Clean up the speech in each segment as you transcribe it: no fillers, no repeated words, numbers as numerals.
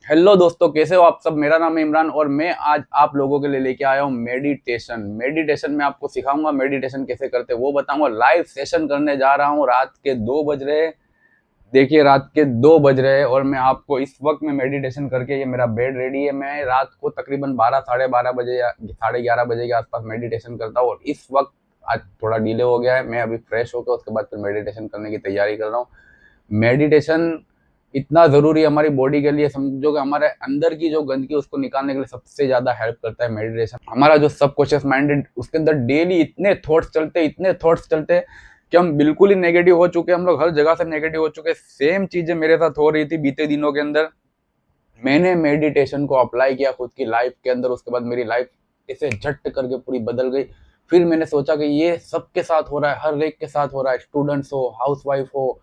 Hello दोस्तों, कैसे हो आप सब। मेरा नाम है इमरान और मैं आज आप लोगों के लिए लेके आया हूँ मेडिटेशन में आपको सिखाऊंगा मेडिटेशन कैसे करते हैं, वो बताऊंगा। लाइव सेशन करने जा रहा हूँ। रात के 2 बज रहे हैं। देखिए, रात के 2 बज रहे हैं और मैं आपको इस वक्त में मेडिटेशन करके, ये मेरा बेड रेडी है। मैं रात को तकरीबन 12 साढ़े 12 बजे या 11:30 बजे के आसपास मेडिटेशन करता हूँ और इस वक्त आज थोड़ा डिले हो गया है। मैं अभी फ्रेश होकर उसके बाद फिर मेडिटेशन करने की तैयारी कर रहा हूँ। मेडिटेशन इतना ज़रूरी है हमारी बॉडी के लिए, समझो कि हमारे अंदर की जो गंदगी उसको निकालने के लिए सबसे ज़्यादा हेल्प करता है मेडिटेशन। हमारा जो सबकॉन्शियस माइंड है उसके अंदर डेली इतने थॉट्स चलते कि हम बिल्कुल ही नेगेटिव हो चुके हैं। हम लोग हर जगह से नेगेटिव हो चुके हैं। सेम चीज़ें मेरे साथ हो रही थी बीते दिनों के अंदर। मैंने मेडिटेशन को अप्लाई किया खुद की लाइफ के अंदर, उसके बाद मेरी लाइफ ऐसे झट करके पूरी बदल गई। फिर मैंने सोचा कि ये सबके साथ हो रहा है, हर एक के साथ हो रहा है। स्टूडेंट्स हो, हाउसवाइफ हो,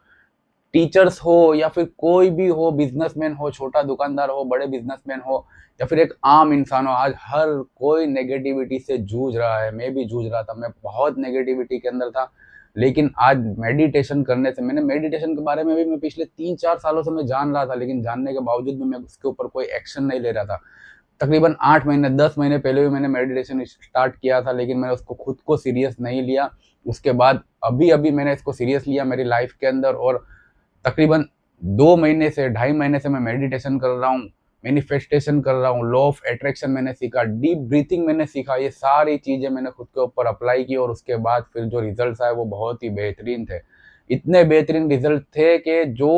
टीचर्स हो, या फिर कोई भी हो, बिजनेसमैन हो, छोटा दुकानदार हो, बड़े बिजनेसमैन हो, या फिर एक आम इंसान हो, आज हर कोई नेगेटिविटी से जूझ रहा है। मैं भी जूझ रहा था, मैं बहुत नेगेटिविटी के अंदर था। लेकिन आज मेडिटेशन करने से, मैंने मेडिटेशन के बारे में भी मैं पिछले 3-4 सालों से मैं जान रहा था, लेकिन जानने के बावजूद भी मैं उसके ऊपर कोई एक्शन नहीं ले रहा था। तकरीबन 8 महीने 10 महीने पहले भी मैंने मेडिटेशन स्टार्ट किया था, लेकिन मैंने उसको खुद को सीरियस नहीं लिया। उसके बाद अभी अभी मैंने इसको सीरियस लिया मेरी लाइफ के अंदर, और तकरीबन 2 महीने से 2.5 महीने से मैं मेडिटेशन कर रहा हूँ, मैनिफेस्टेशन कर रहा हूँ, लॉ ऑफ अट्रैक्शन मैंने सीखा, डीप ब्रीथिंग मैंने सीखा। ये सारी चीज़ें मैंने खुद के ऊपर अप्लाई की और उसके बाद फिर जो रिजल्ट्स आए वो बहुत ही बेहतरीन थे। इतने बेहतरीन रिजल्ट थे कि जो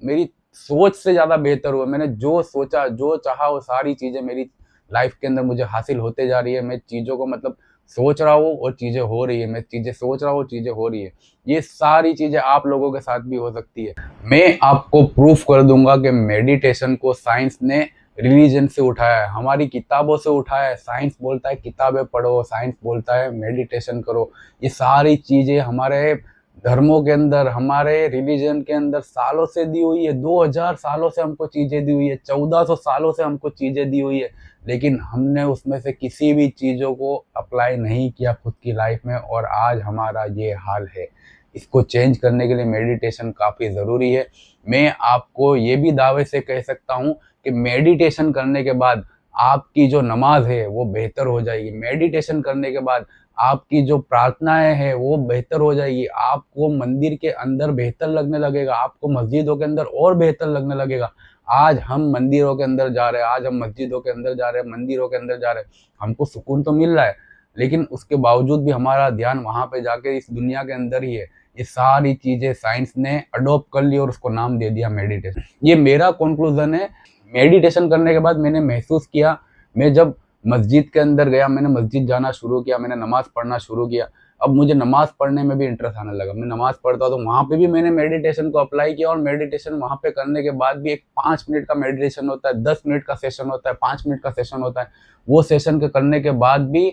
मेरी सोच से ज़्यादा बेहतर हुआ। मैंने जो सोचा, जो चाहा, वो सारी चीज़ें मेरी लाइफ के अंदर मुझे हासिल होते जा रही है। मैं चीज़ों को मतलब सोच रहा हूँ और चीज़ें हो रही है, मैं चीज़ें सोच रहा हूँ, चीज़ें हो रही है। ये सारी चीज़ें आप लोगों के साथ भी हो सकती है। मैं आपको प्रूफ कर दूंगा कि मेडिटेशन को साइंस ने रिलीजन से उठाया है, हमारी किताबों से उठाया है। साइंस बोलता है किताबें पढ़ो, साइंस बोलता है मेडिटेशन करो। ये सारी चीज़ें हमारे धर्मों के अंदर, हमारे रिलीजन के अंदर सालों से दी हुई है। 2000 सालों से हमको चीज़ें दी हुई है, 1400 सालों से हमको चीज़ें दी हुई है, लेकिन हमने उसमें से किसी भी चीज़ों को अप्लाई नहीं किया खुद की लाइफ में, और आज हमारा ये हाल है। इसको चेंज करने के लिए मेडिटेशन काफ़ी ज़रूरी है। मैं आपको ये भी दावे से कह सकता हूँ कि मेडिटेशन करने के बाद आपकी जो नमाज है वो बेहतर हो जाएगी। मेडिटेशन करने के बाद आपकी जो प्रार्थनाएं हैं वो बेहतर हो जाएगी। आपको मंदिर के अंदर बेहतर लगने लगेगा, आपको मस्जिदों के अंदर और बेहतर लगने लगेगा। आज हम मंदिरों के अंदर जा रहे हैं, आज हम मस्जिदों के अंदर जा रहे हैं, मंदिरों के अंदर जा रहे हैं, हमको सुकून तो मिल रहा है, लेकिन उसके बावजूद भी हमारा ध्यान वहां पे जाके इस दुनिया के अंदर ही है। ये सारी चीजें साइंस ने अडॉप्ट कर ली और उसको नाम दे दिया मेडिटेशन। ये मेरा कंक्लूजन है। मेडिटेशन करने के बाद मैंने महसूस किया, मैं जब मस्जिद के अंदर गया, मैंने मस्जिद जाना शुरू किया, मैंने नमाज पढ़ना शुरू किया। अब मुझे नमाज पढ़ने में भी इंटरेस्ट आने लगा। मैं नमाज पढ़ता तो वहां पे भी मैंने मेडिटेशन को अप्लाई किया, और मेडिटेशन वहां पे करने के बाद भी एक 5 मिनट का मेडिटेशन होता है, 10 मिनट का सेशन होता है, 5 मिनट का सेशन होता है। वो सेशन के करने के बाद भी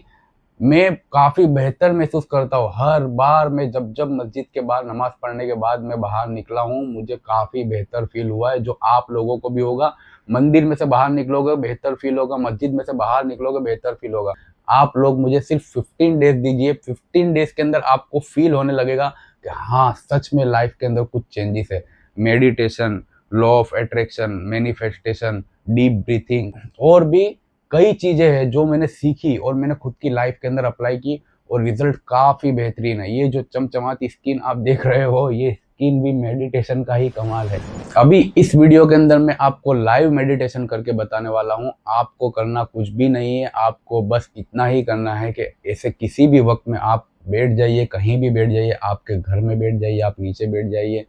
मैं काफ़ी बेहतर महसूस करता हूँ। हर बार मैं जब जब मस्जिद के बाहर नमाज पढ़ने के बाद मैं बाहर निकला हूँ, मुझे काफ़ी बेहतर फील हुआ है, जो आप लोगों को भी होगा। मंदिर में से बाहर निकलोगे बेहतर फील होगा, मस्जिद में से बाहर निकलोगे बेहतर फील होगा। आप लोग मुझे सिर्फ 15 डेज दीजिए, 15 डेज के अंदर आपको फील होने लगेगा कि हाँ, सच में लाइफ के अंदर कुछ चेंजेस है। Meditation, law of attraction, manifestation, deep breathing, और भी कई चीज़ें हैं जो मैंने सीखी और मैंने खुद की लाइफ के अंदर अप्लाई की, और रिजल्ट काफ़ी बेहतरीन है। ये जो चमचमाती स्किन आप देख रहे हो, ये स्किन भी मेडिटेशन का ही कमाल है। अभी इस वीडियो के अंदर मैं आपको लाइव मेडिटेशन करके बताने वाला हूँ। आपको करना कुछ भी नहीं है, आपको बस इतना ही करना है कि ऐसे किसी भी वक्त में आप बैठ जाइए, कहीं भी बैठ जाइए, आपके घर में बैठ जाइए, आप नीचे बैठ जाइए,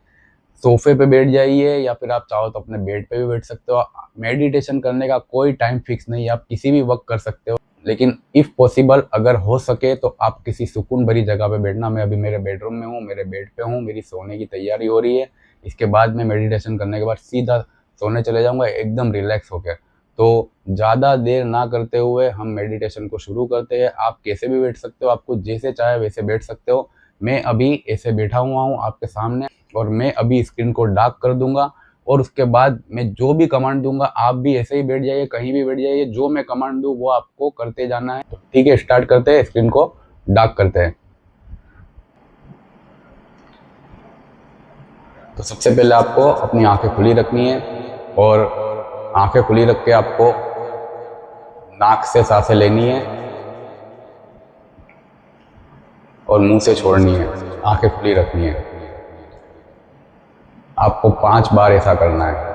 सोफे पे बैठ जाइए, या फिर आप चाहो तो अपने बेड पे भी बैठ सकते हो। मेडिटेशन करने का कोई टाइम फिक्स नहीं है, आप किसी भी वक्त कर सकते हो, लेकिन इफ़ पॉसिबल, अगर हो सके तो आप किसी सुकून भरी जगह पे बैठना। मैं अभी मेरे बेडरूम में हूँ, मेरे बेड पे हूँ, मेरी सोने की तैयारी हो रही है। इसके बाद मैं मेडिटेशन करने के बाद सीधा सोने चले जाऊँगा एकदम रिलैक्स होकर। तो ज़्यादा देर ना करते हुए हम मेडिटेशन को शुरू करते हैं। आप कैसे भी बैठ सकते हो, आपको जैसे चाहे वैसे बैठ सकते हो। मैं अभी ऐसे बैठा हुआ हूँ आपके सामने, और मैं अभी स्क्रीन को डार्क कर दूंगा, और उसके बाद मैं जो भी कमांड दूंगा आप भी ऐसे ही बैठ जाइए, कहीं भी बैठ जाइए, जो मैं कमांड दूँ वो आपको करते जाना है। तो ठीक है, स्टार्ट करते हैं, स्क्रीन को डार्क करते हैं। तो सबसे पहले आपको अपनी आंखें खुली रखनी है, और आंखें खुली रख के आपको नाक से सांसें लेनी है और मुंह से छोड़नी है। आंखें खुली रखनी है। आपको 5 बार ऐसा करना है।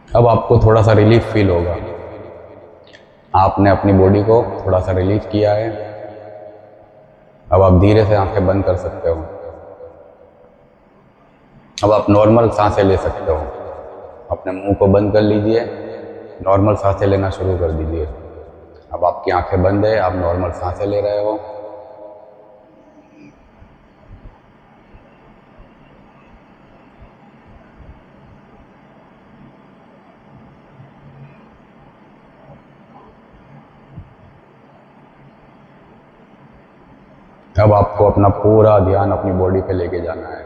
अब आपको थोड़ा सा रिलीफ फील होगा। आपने अपनी बॉडी को थोड़ा सा रिलीफ किया है। अब आप धीरे से आंखें बंद कर सकते हो। अब आप नॉर्मल सांसें ले सकते हो। अपने मुंह को बंद कर लीजिए, नॉर्मल सांसें लेना शुरू कर दीजिए। अब आपकी आंखें बंद है, आप नॉर्मल सांसें ले रहे हो। अब आपको अपना पूरा ध्यान अपनी बॉडी पे लेके जाना है।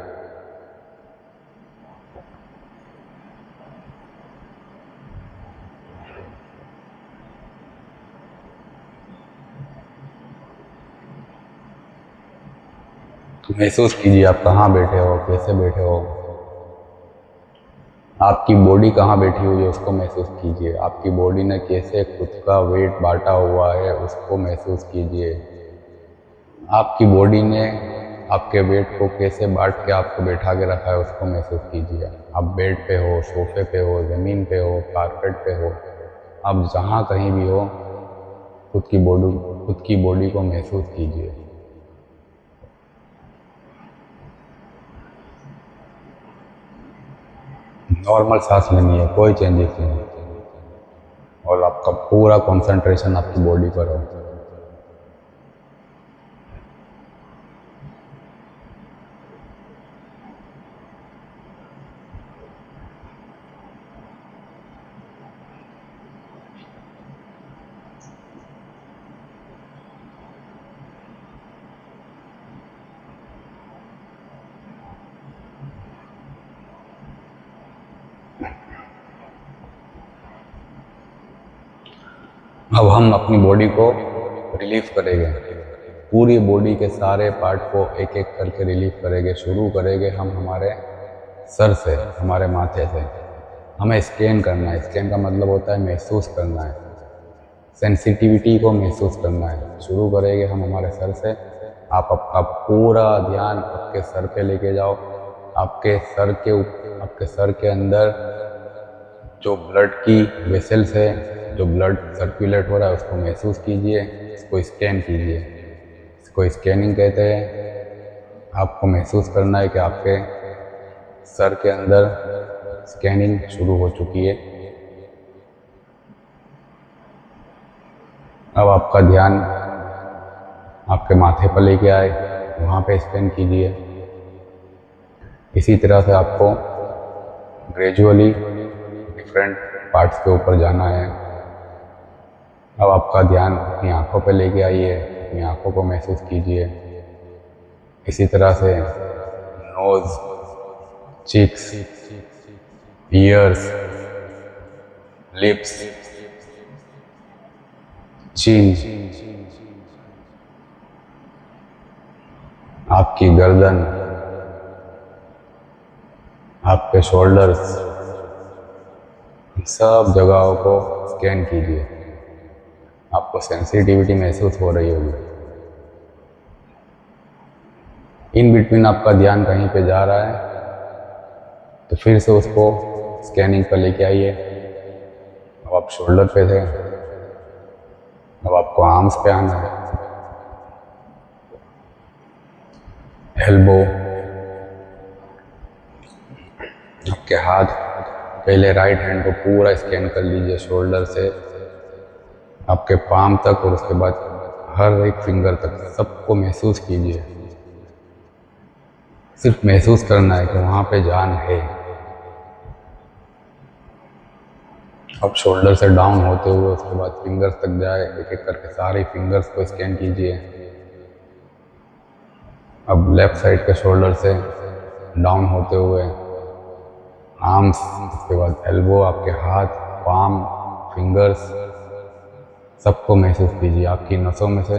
महसूस कीजिए आप कहाँ बैठे हो, कैसे बैठे हो। आपकी बॉडी कहाँ बैठी हुई है उसको महसूस कीजिए। आपकी बॉडी ने कैसे खुद का वेट बांटा हुआ है उसको महसूस कीजिए। आपकी बॉडी ने आपके वेट को कैसे बांट के आपको बैठा के रखा है उसको महसूस कीजिए। आप बेड पे हो, सोफे पे हो, ज़मीन पे हो, कारपेट पे हो, आप जहाँ कहीं भी हो, खुद की बॉडी को महसूस कीजिए। नॉर्मल सांस लेनी है, कोई चेंजेस नहीं, और आपका पूरा कंसंट्रेशन आपकी बॉडी पर हो। अब हम अपनी बॉडी को रिलीफ करेंगे। पूरी बॉडी के सारे पार्ट को एक एक करके रिलीफ करेंगे। शुरू करेंगे हम हमारे सर से, हमारे माथे से। हमें स्कैन करना है। स्कैन का मतलब होता है महसूस करना है, सेंसिटिविटी को महसूस करना है। शुरू करेंगे हम हमारे सर से। आप आपका पूरा ध्यान आपके सर पे लेके जाओ। आपके सर के अंदर जो ब्लड की वेसल्स है, जो ब्लड सर्कुलेट हो रहा है उसको महसूस कीजिए। इसको स्कैन कीजिए। इसको स्कैनिंग कहते हैं। आपको महसूस करना है कि आपके सर के अंदर स्कैनिंग शुरू हो चुकी है। अब आपका ध्यान आपके माथे पर लेके आए, वहाँ पे स्कैन कीजिए। इसी तरह से आपको ग्रेजुअली डिफरेंट पार्ट्स के ऊपर जाना है। अब आपका ध्यान अपनी आंखों पे लेके आइए। अपनी आंखों को महसूस कीजिए। इसी तरह से नोज, चिक्स, ईयर्स, लिप्स, चिन, आपकी गर्दन, आपके शोल्डर्स, सब जगहों को स्कैन कीजिए। आपको सेंसिटिविटी महसूस हो रही होगी। इन बिटवीन आपका ध्यान कहीं पे जा रहा है तो फिर से उसको स्कैनिंग पर लेके आइए। अब आप शोल्डर पे थे, अब आपको आर्म्स पे आना है। एल्बो, आपके हाथ, पहले राइट हैंड को पूरा स्कैन कर लीजिए शोल्डर से आपके पाम तक, और उसके बाद हर एक फिंगर तक सबको महसूस कीजिए। सिर्फ महसूस करना है कि वहाँ पे जान है। अब शोल्डर से डाउन होते हुए उसके बाद फिंगर्स तक जाए। एक एक करके सारे फिंगर्स को स्कैन कीजिए। अब लेफ्ट साइड के शोल्डर से डाउन होते हुए आर्म्स, उसके बाद एल्बो, आपके हाथ, पाम, फिंगर्स, सबको महसूस कीजिए। आपकी नसों में से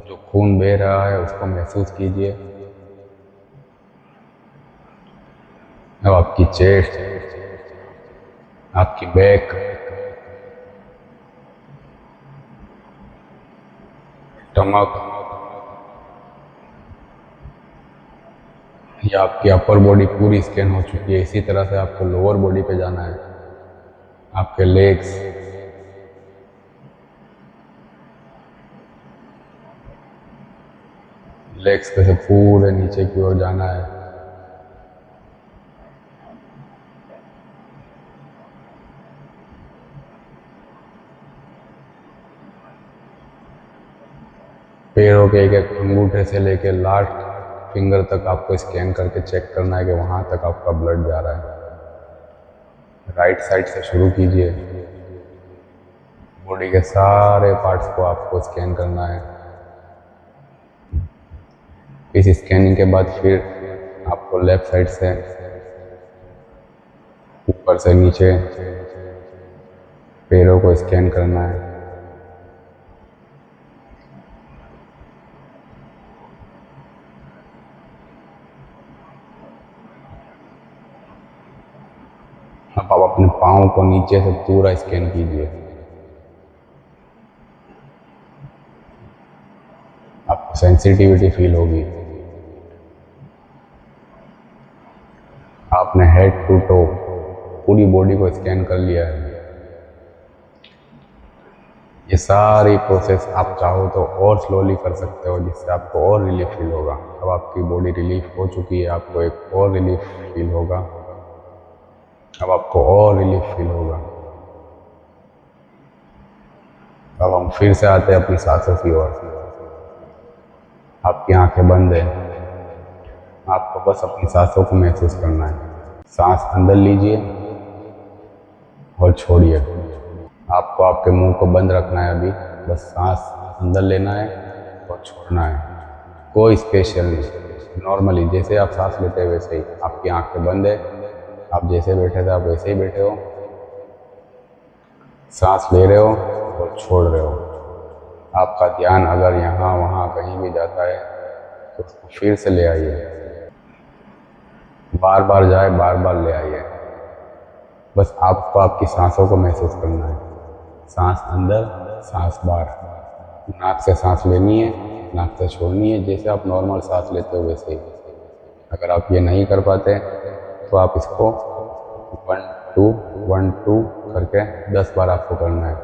जो खून बह रहा है उसको महसूस कीजिए। अब आपकी चेस्ट, आपकी बैक, स्टमक, या आपकी अपर बॉडी पूरी स्कैन हो चुकी है। इसी तरह से आपको लोअर बॉडी पे जाना है। आपके लेग्स, पे से पूरे नीचे की ओर जाना है। पैरों के एक एक अंगूठे से लेके लास्ट फिंगर तक आपको स्कैन करके चेक करना है कि वहाँ तक आपका ब्लड जा रहा है। राइट साइड से शुरू कीजिए। बॉडी के सारे पार्ट्स को आपको स्कैन करना है। इस स्कैनिंग के बाद फिर आपको लेफ्ट साइड से ऊपर से नीचे पैरों को स्कैन करना है। अब आप अपने पाँव को नीचे से पूरा स्कैन कीजिए। आपको सेंसिटिविटी फील होगी। आपने हेड टू टो पूरी बॉडी को स्कैन कर लिया है। ये सारी प्रोसेस आप चाहो तो और स्लोली कर सकते हो, जिससे आपको और रिलीफ फील होगा। अब आपकी बॉडी रिलीफ हो चुकी है, आपको एक और रिलीफ फील होगा। अब आपको और रिलीफ फील होगा। अब हम फिर से आते हैं अपनी सांसों की ओर। आपकी आंखें बंद है। आपको बस अपनी सांसों को महसूस करना है। सांस अंदर लीजिए और छोड़िए। आपको आपके मुंह को बंद रखना है अभी। बस सांस अंदर लेना है और छोड़ना है। कोई स्पेशल नहीं, नॉर्मली जैसे आप सांस लेते हैं वैसे ही। आपकी आंखें बंद है, आप जैसे बैठे थे आप वैसे ही बैठे हो। सांस ले रहे हो और छोड़ रहे हो। आपका ध्यान अगर यहाँ वहाँ कहीं भी जाता है तो उसको फिर से ले आइए। बार बार जाए, बार बार ले आइए। बस आपको आपकी सांसों को महसूस करना है। सांस अंदर, सांस बाहर। नाक से सांस लेनी है, नाक से छोड़नी है, जैसे आप नॉर्मल सांस लेते हो वैसे ही। अगर आप ये नहीं कर पाते तो आप इसको 1-2-1-2 करके 10 बार आपको करना है।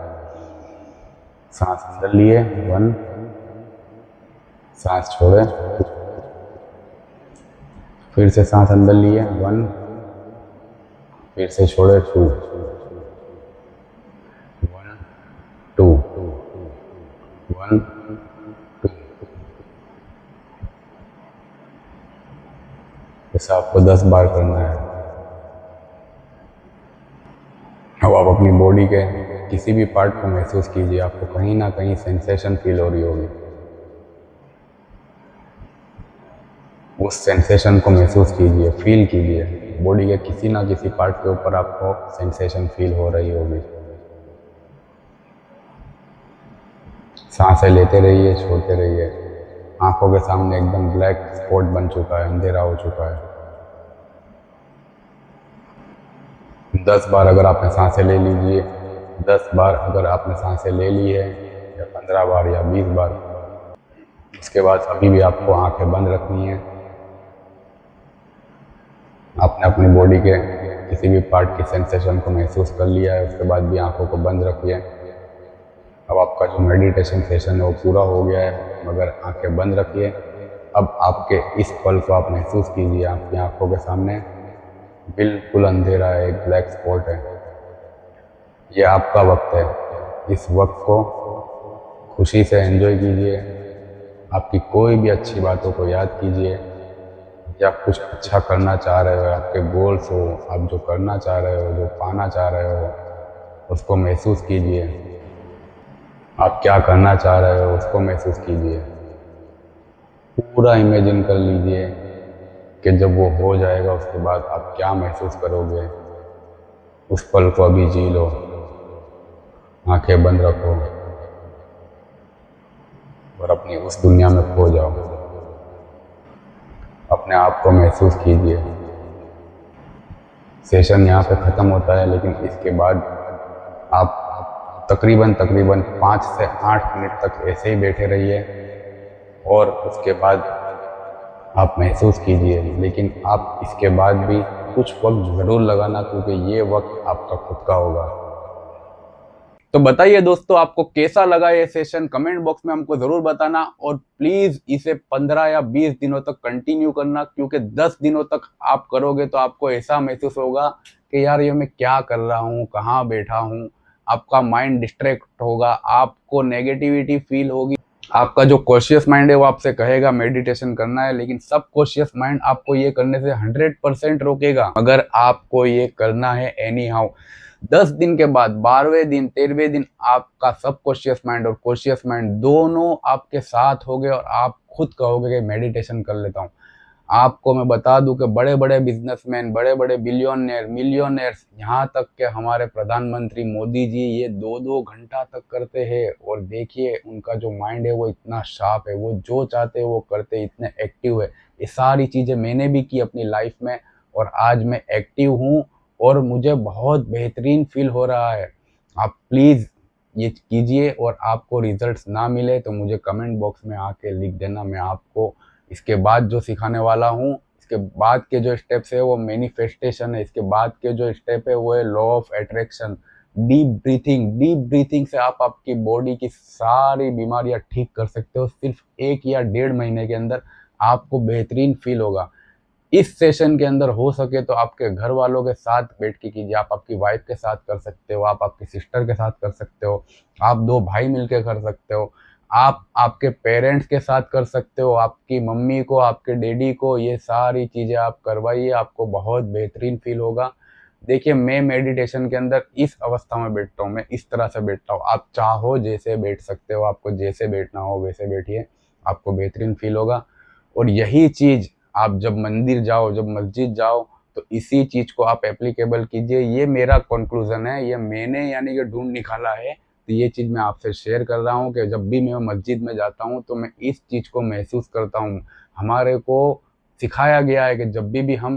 सांस अंदर लिए 1, सांस छोड़े 2, फिर से सांस अंदर लिए 1, फिर से छोड़े 2, 1 2 1 2। ऐसा आपको 10 बार करना है। अब आप अपनी बॉडी के किसी भी पार्ट को महसूस कीजिए। आपको कहीं ना कहीं सेंसेशन फील हो रही होगी। उस सेंसेशन को महसूस कीजिए, फील कीजिए। बॉडी के किसी ना किसी पार्ट के ऊपर आपको सेंसेशन फील हो रही होगी। सांसें लेते रहिए, छोड़ते रहिए। आंखों के सामने एकदम ब्लैक स्पॉट बन चुका है, अंधेरा हो चुका है। 10 बार अगर आपने सांसें ले लीजिए, 10 बार अगर आपने सांसें ले ली है, या 15 बार या 20 बार, उसके बाद अभी भी आपको आंखें बंद रखनी है। आपने अपनी बॉडी के किसी भी पार्ट की सेंसेशन को महसूस कर लिया है, उसके बाद भी आंखों को बंद रखिए। अब आपका जो मेडिटेशन सेशन है वो पूरा हो गया है, मगर आंखें बंद रखिए। अब आपके इस पल को आप महसूस कीजिए। आपकी आंखों के सामने बिल्कुल अंधेरा है, एक ब्लैक स्पॉट है। ये आपका वक्त है। इस वक्त को खुशी से एंजॉय कीजिए। आपकी कोई भी अच्छी बातों को याद कीजिए, या कुछ अच्छा करना चाह रहे हो, आपके गोल्स हो, आप जो करना चाह रहे हो, जो पाना चाह रहे हो, उसको महसूस कीजिए। आप क्या करना चाह रहे हो उसको महसूस कीजिए। पूरा इमेजिन कर लीजिए कि जब वो हो जाएगा उसके बाद आप क्या महसूस करोगे। उस पल को अभी जी लो, आंखें बंद रखो और अपनी उस दुनिया में खो जाओ। अपने आप को महसूस कीजिए। सेशन यहाँ पे ख़त्म होता है, लेकिन इसके बाद आप तकरीबन 5 से 8 मिनट तक ऐसे ही बैठे रहिए और उसके बाद आप महसूस कीजिए। लेकिन आप इसके बाद भी कुछ वक्त ज़रूर लगाना, क्योंकि ये वक्त आपका खुद का होगा। तो बताइए दोस्तों, आपको कैसा लगा ये सेशन? कमेंट बॉक्स में हमको जरूर बताना और प्लीज इसे 15 या 20 दिनों तक कंटिन्यू करना, क्योंकि 10 दिनों तक आप करोगे तो आपको ऐसा महसूस होगा कि यार ये मैं क्या कर रहा हूँ, कहाँ बैठा हूँ। आपका माइंड डिस्ट्रैक्ट होगा, आपको नेगेटिविटी फील होगी। आपका जो कॉशियस माइंड है वो आपसे कहेगा मेडिटेशन करना है, लेकिन सब कॉशियस माइंड आपको ये करने से 100% रोकेगा। अगर आपको ये करना है एनी हाउ, 10 दिन के बाद 12वें दिन 13वें दिन आपका सब कॉशियस माइंड और कॉशियस माइंड दोनों आपके साथ हो गए और आप खुद कहोगे कि मेडिटेशन कर लेता हूँ। आपको मैं बता दूं कि बड़े बड़े बिजनेसमैन, बड़े बड़े बिलियनियर, मिलियनियर्स, यहाँ तक के हमारे प्रधानमंत्री मोदी जी ये 2-2 घंटा तक करते हैं। और देखिए उनका जो माइंड है वो इतना शार्प है, वो जो चाहते हैं वो करते, इतने एक्टिव है। ये सारी चीज़ें मैंने भी की अपनी लाइफ में और आज मैं एक्टिव हूँ और मुझे बहुत बेहतरीन फील हो रहा है। आप प्लीज़ ये कीजिए और आपको रिजल्ट्स ना मिले तो मुझे कमेंट बॉक्स में आके लिख देना। मैं आपको इसके बाद जो सिखाने वाला हूँ, इसके बाद के जो स्टेप्स है वो मैनिफेस्टेशन है। इसके बाद के जो स्टेप है वो है law of attraction. Deep breathing, deep breathing से आप आपकी बॉडी की सारी बीमारियां ठीक कर सकते हो। सिर्फ 1 या 1.5 महीने के अंदर आपको बेहतरीन फील होगा। इस सेशन के अंदर हो सके तो आपके घर वालों के साथ बैठ के कीजिए। आप आपकी वाइफ के साथ कर सकते हो, आप आपकी सिस्टर के साथ कर सकते हो, आप 2 भाई मिलकर कर सकते हो, आप आपके पेरेंट्स के साथ कर सकते हो, आपकी मम्मी को, आपके डैडी को, ये सारी चीज़ें आप करवाइए। आपको बहुत बेहतरीन फील होगा। देखिए मैं मेडिटेशन के अंदर इस अवस्था में बैठता हूँ, मैं इस तरह से बैठता हूँ। आप चाहो जैसे बैठ सकते हो, आपको जैसे बैठना हो वैसे बैठिए, आपको बेहतरीन फील होगा। और यही चीज़ आप जब मंदिर जाओ, जब मस्जिद जाओ, तो इसी चीज़ को आप एप्लीकेबल कीजिए। ये मेरा कंक्लूजन है, ये मैंने यानी कि ढूंढ निकाला है। तो ये चीज़ मैं आपसे शेयर कर रहा हूँ कि जब भी मैं मस्जिद में जाता हूँ तो मैं इस चीज़ को महसूस करता हूँ। हमारे को सिखाया गया है कि जब भी हम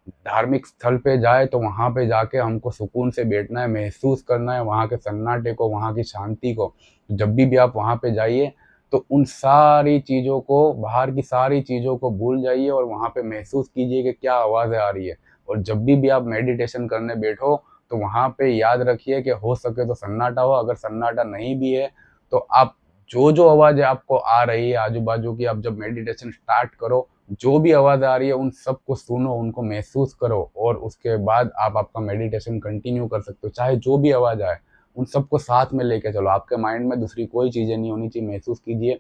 धार्मिक स्थल पे जाए तो वहाँ पे जाके हमको सुकून से बैठना है, महसूस करना है वहाँ के सन्नाटे को, वहाँ की शांति को। जब भी आप वहाँ पे जाइए तो उन सारी चीज़ों को, बाहर की सारी चीज़ों को भूल जाइए और वहाँ पे महसूस कीजिए कि क्या आवाज़ें आ रही है। और जब भी आप मेडिटेशन करने बैठो तो वहाँ पे याद रखिए कि हो सके तो सन्नाटा हो। अगर सन्नाटा नहीं भी है तो आप जो आवाज़ें आपको आ रही है आजू बाजू की, आप जब मेडिटेशन स्टार्ट करो जो भी आवाज़ आ रही है उन सबको सुनो, उनको महसूस करो और उसके बाद आप आपका मेडिटेशन कंटिन्यू कर सकते हो। चाहे जो भी आवाज़ आए उन सबको साथ में लेके चलो। आपके माइंड में दूसरी कोई चीज़ें नहीं होनी चाहिए। महसूस कीजिए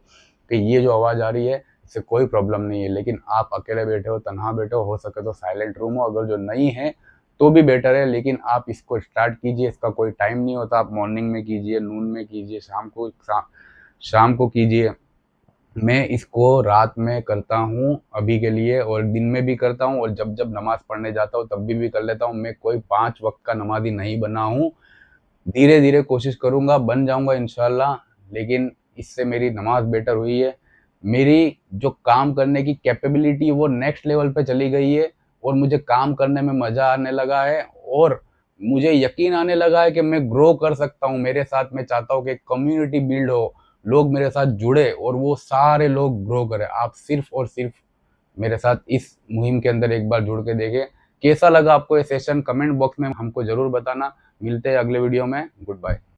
कि ये जो आवाज़ आ रही है इससे कोई प्रॉब्लम नहीं है। लेकिन आप अकेले बैठे हो, तन्हा बैठे हो सके तो साइलेंट रूम हो, अगर जो नहीं है तो भी बेटर है। लेकिन आप इसको स्टार्ट कीजिए, इसका कोई टाइम नहीं होता। आप मॉर्निंग में कीजिए, नून में कीजिए, शाम को कीजिए। मैं इसको रात में करता हूँ अभी के लिए, और दिन में भी करता हूँ, और जब जब नमाज़ पढ़ने जाता हूँ तब भी कर लेता हूँ। मैं कोई 5 वक़्त का नमाज़ी नहीं बना हूँ। धीरे-धीरे कोशिश करूँगा, बन जाऊँगा इंशाल्लाह। लेकिन इससे मेरी नमाज़ बेटर हुई है। मेरी जो काम करने की कैपेबिलिटी वो नेक्स्ट लेवल पे चली गई है और मुझे काम करने में मज़ा आने लगा है और मुझे यकीन आने लगा है कि मैं ग्रो कर सकता हूँ। मेरे साथ मैं चाहता हूँ कि एक कम्युनिटी बिल्ड हो, लोग मेरे साथ जुड़े और वो सारे लोग ग्रो करें। आप सिर्फ़ और सिर्फ़ मेरे साथ इस मुहिम के अंदर एक बार जुड़ के देखें। कैसा लगा आपको ये सेशन? कमेंट बॉक्स में हमको ज़रूर बताना। मिलते हैं अगले वीडियो में। Good bye.